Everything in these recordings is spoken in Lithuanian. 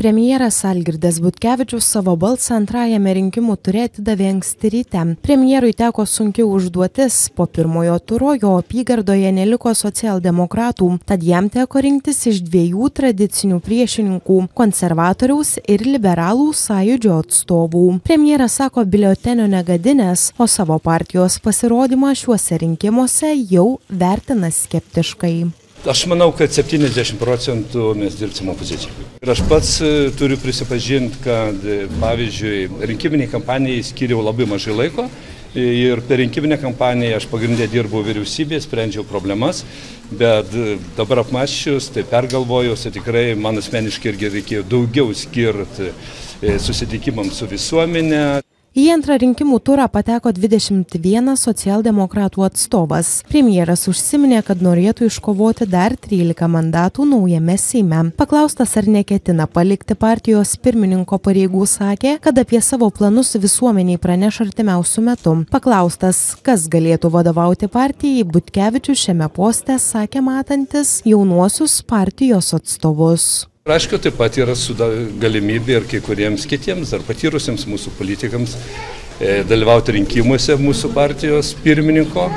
Premjeras Algirdas Butkevičius savo balsą antrajame rinkimų ture atidavė anksti ryte. Premjerui teko sunki užduotis. Po pirmojo turo jo apygardoje neliko socialdemokratų, tad jam teko rinktis iš dviejų tradicinių priešininkų – konservatoriaus ir liberalų sąjūdžio atstovų. Premjeras sako biuletenio negadinęs, o savo partijos pasirodymą šiuose rinkimuose jau vertina skeptiškai. Aš manau, kad 70% mes dirbsim opozicijai. Ir aš pats turiu prisipažinti, kad, pavyzdžiui, rinkiminiai kampanijai skiriau labai mažai laiko ir per rinkiminę kampaniją aš pagrindė dirbau vyriausybėje, sprendžiau problemas, bet dabar apmąsčius, tai pergalvojus, tikrai man asmeniškai irgi reikėjo daugiau skirti susitikimams su visuomenė. Į antrą rinkimų turą pateko 21 socialdemokratų atstovas. Premjeras užsiminė, kad norėtų iškovoti dar 13 mandatų naujame Seime. Paklaustas, ar neketina palikti partijos pirmininko pareigų, sakė, kad apie savo planus visuomeniai praneš artimiausiu metu. Paklaustas, kas galėtų vadovauti partijai, Butkevičius šiame poste sakė matantis jaunuosius partijos atstovus. Aišku, taip pat yra galimybė ir kai kuriems kitiems, dar patyrusiems mūsų politikams dalyvauti rinkimuose mūsų partijos pirmininko.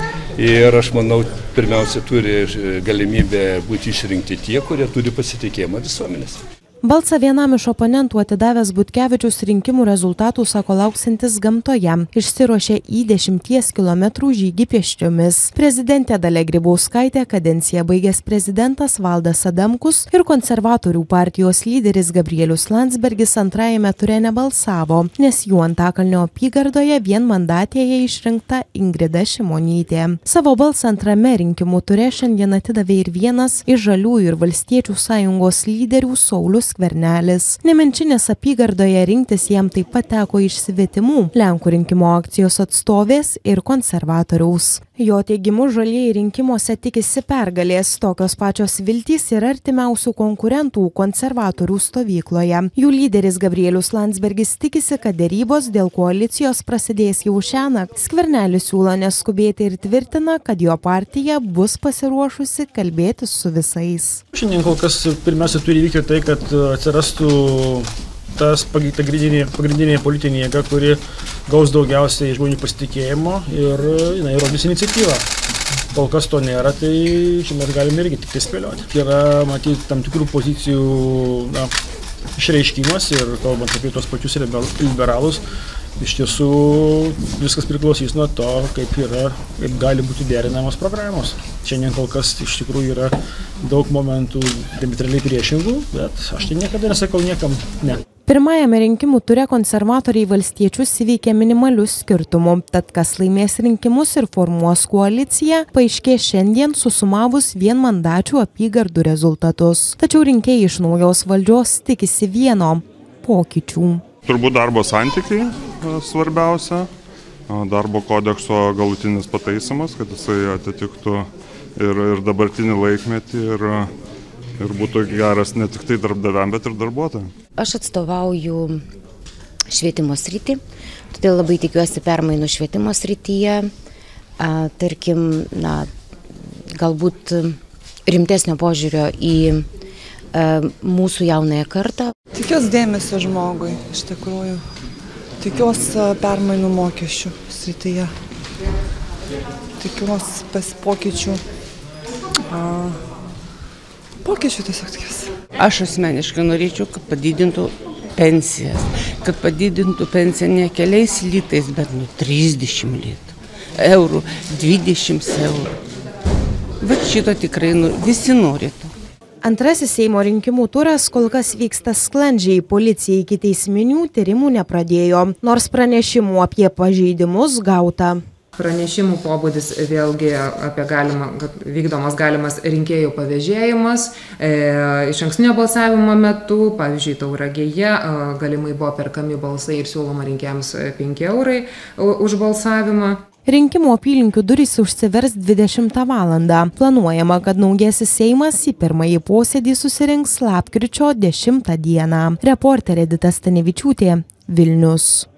Ir aš manau, pirmiausia, turi galimybę būti išrinkti tie, kurie turi pasitikėjimą visuomenės. Balsą vienam iš oponentų atidavęs Butkevičius rinkimų rezultatų sako lauksintis gamtoje. Išsiruošė į 10 kilometrų žygį pėsčiomis. Prezidentė Dalia Grybauskaitė, kadenciją baigęs prezidentas Valdas Adamkus ir konservatorių partijos lyderis Gabrielius Landsbergis antrajame ture nebalsavo, nes jų Antakalnio apygardoje vienmandatėje išrinkta Ingrida Šimonytė. Savo balsą antrame rinkimų ture šiandien atidavė ir vienas iš Žaliųjų ir Valstiečių sąjungos lyderių Saulius Skvernelis. Nemenčinės apygardoje rinktis jam taip pat teko iš svetimų Lenkų rinkimų akcijos atstovės ir konservatoriaus. Jo teigimu, žalieji rinkimuose tikisi pergalės. Tokios pačios viltys ir artimiausių konkurentų konservatorių stovykloje. Jų lyderis Gabrielius Landsbergis tikisi, kad derybos dėl koalicijos prasidės jau šiąnakt. Skvernelis siūlo neskubėti ir tvirtina, kad jo partija bus pasiruošusi kalbėtis su visais. Šiandien kol kas pirmiausia turi įvykti tai, kad atsirastų tas pagrindinė politinė jėga, kuri gaus daugiausiai žmonių pasitikėjimo ir rodys iniciatyvą. Kol kas to nėra, tai šiandien galime irgi tik spėlioti. Yra matyti tam tikrų pozicijų išreiškimas ir kalbant apie tos pačius liberalus, iš tiesų viskas priklausys nuo to, kaip gali būti derinamos programos. Šiandien kol kas iš tikrųjų yra daug momentų diametraliai priešingų, bet aš tai niekada nesakau niekam ne. Pirmajame rinkimų ture konservatoriai Valstiečius įveikė minimalių skirtumų, tad kas laimės rinkimus ir formuos koaliciją, paaiškės šiandien susumavus vienmandačių apygardų rezultatus. Tačiau rinkėjai iš naujos valdžios tikisi vieno – pokyčių. Turbūt darbo santykiai svarbiausia, darbo kodekso galutinis pataisymas, kad jisai atitiktų ir dabartinį laikmetį ir būtų geras ne tik tai darbdaviam, bet ir darbuotojam. Aš atstovauju švietimo sritį, todėl labai tikiuosi permainų švietimo srityje, tarkim, galbūt rimtesnio požiūrio į mūsų jaunąją kartą. Tikiuosi dėmesio žmogui, iš tikrųjų. Tikiuosi permainų mokesčių srityje. Tikiuosi pokyčių. Pokyčių tiesiog tikiuosi. Aš asmeniškai norėčiau, kad padidintų pensijas. Kad padidintų pensiją ne keliais litais, bet 30 litų. Eurų, 20 eurų. Bet šito tikrai visi norėtų. Antrasis Seimo rinkimų turas kol kas vyksta sklandžiai. Policija ikiteisminių tyrimų nepradėjo, nors pranešimų apie pažeidimus gauta. Pranešimų pobūdis vėlgi apie vykdomas galimas rinkėjų pavėžėjimas. Iš ankstinio balsavimo metu, pavyzdžiui, Tauragėje galimai buvo perkami balsai ir siūloma rinkėjams 5 eurai už balsavimą. Rinkimų apylinkių durys užsivers 20 valandą. Planuojama, kad naujasis Seimas į pirmąjį posėdį susirinks lapkričio 10 dieną. Reporterė Edita Stanevičiūtė, Vilnius.